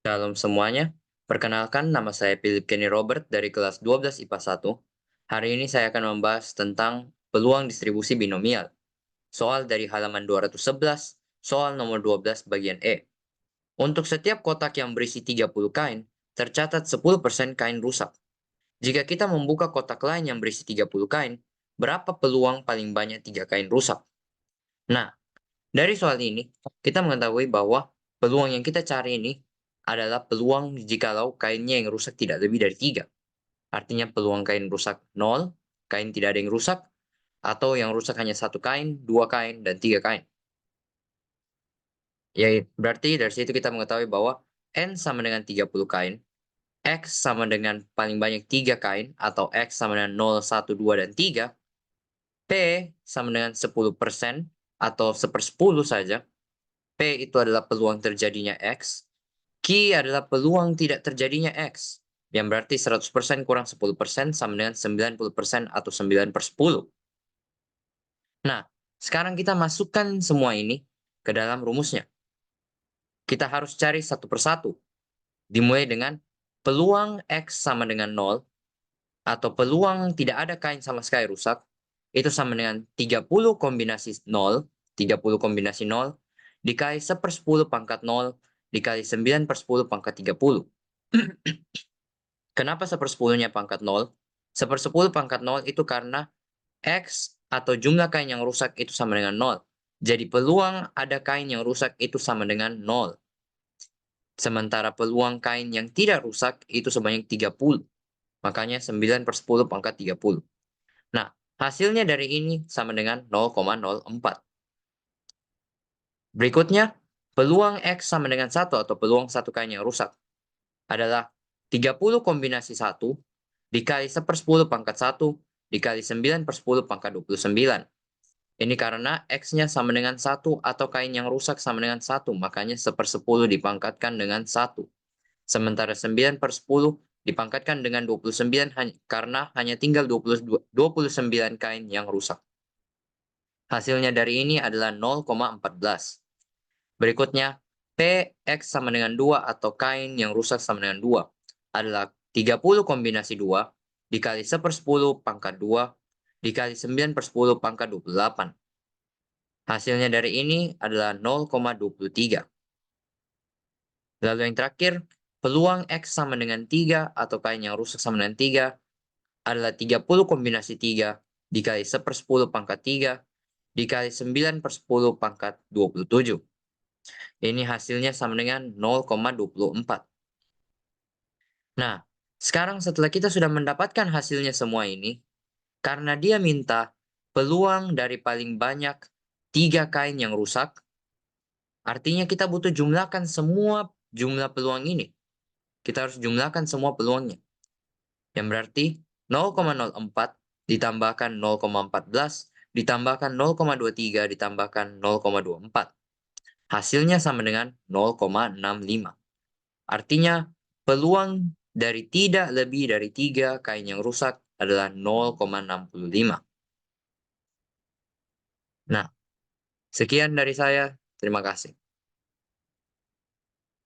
Shalom semuanya, perkenalkan nama saya Philip Kenny Robert dari kelas 12 IPA 1. Hari ini saya akan membahas tentang peluang distribusi binomial. Soal dari halaman 211, soal nomor 12 bagian E. Untuk setiap kotak yang berisi 30 kain, tercatat 10% kain rusak. Jika kita membuka kotak lain yang berisi 30 kain, berapa peluang paling banyak 3 kain rusak? Nah, dari soal ini, kita mengetahui bahwa peluang yang kita cari ini adalah peluang jikalau kainnya yang rusak tidak lebih dari 3. Artinya peluang kain rusak nol, kain tidak ada yang rusak, atau yang rusak hanya satu kain, dua kain, dan tiga kain. Ya, berarti dari situ kita mengetahui bahwa N sama dengan 30 kain, X sama dengan paling banyak 3 kain, atau X sama dengan 0, 1, 2, dan 3, P sama dengan 10% atau 1/10 saja, P itu adalah peluang terjadinya X, Q adalah peluang tidak terjadinya X, yang berarti 100% kurang 10% sama dengan 90% atau 9/10. Nah, sekarang kita masukkan semua ini ke dalam rumusnya. Kita harus cari satu persatu. Dimulai dengan peluang X sama dengan 0, atau peluang tidak ada kain sama sekali rusak, itu sama dengan 30 kombinasi 0, 30 kombinasi 0, dikali 1/10 pangkat 0, dikali 9/10 pangkat 30. Kenapa 1/10-nya pangkat 0? 1/10 pangkat 0 itu karena X atau jumlah kain yang rusak itu sama dengan 0. Jadi peluang ada kain yang rusak itu sama dengan 0. Sementara peluang kain yang tidak rusak itu sebanyak 30. Makanya 9/10 pangkat 30. Nah, hasilnya dari ini sama dengan 0,04. Berikutnya, peluang X sama dengan 1 atau peluang satu kain yang rusak adalah 30 kombinasi 1 dikali 1/10 pangkat 1 dikali 9/10 pangkat 29. Ini karena X-nya sama dengan 1 atau kain yang rusak sama dengan 1, makanya 1/10 dipangkatkan dengan 1. Sementara 9/10 dipangkatkan dengan 29 karena hanya tinggal 29 kain yang rusak. Hasilnya dari ini adalah 0,14. Berikutnya, PX sama dengan 2 atau kain yang rusak sama dengan 2 adalah 30 kombinasi 2 dikali 1/10 pangkat 2 dikali 9/10 pangkat 28. Hasilnya dari ini adalah 0,23. Lalu yang terakhir, peluang X sama dengan 3 atau kain yang rusak sama dengan 3 adalah 30 kombinasi 3 dikali 1/10 pangkat 3 dikali 9/10 pangkat 27. Ini hasilnya sama dengan 0,24. Nah, sekarang setelah kita sudah mendapatkan hasilnya semua ini, karena dia minta peluang dari paling banyak 3 kain yang rusak, artinya kita butuh jumlahkan semua jumlah peluang ini. Kita harus jumlahkan semua peluangnya. Yang berarti 0,04 ditambahkan 0,14 ditambahkan 0,23 ditambahkan 0,24. Hasilnya sama dengan 0,65. Artinya peluang dari tidak lebih dari 3 kain yang rusak adalah 0,65. Nah, sekian dari saya. Terima kasih.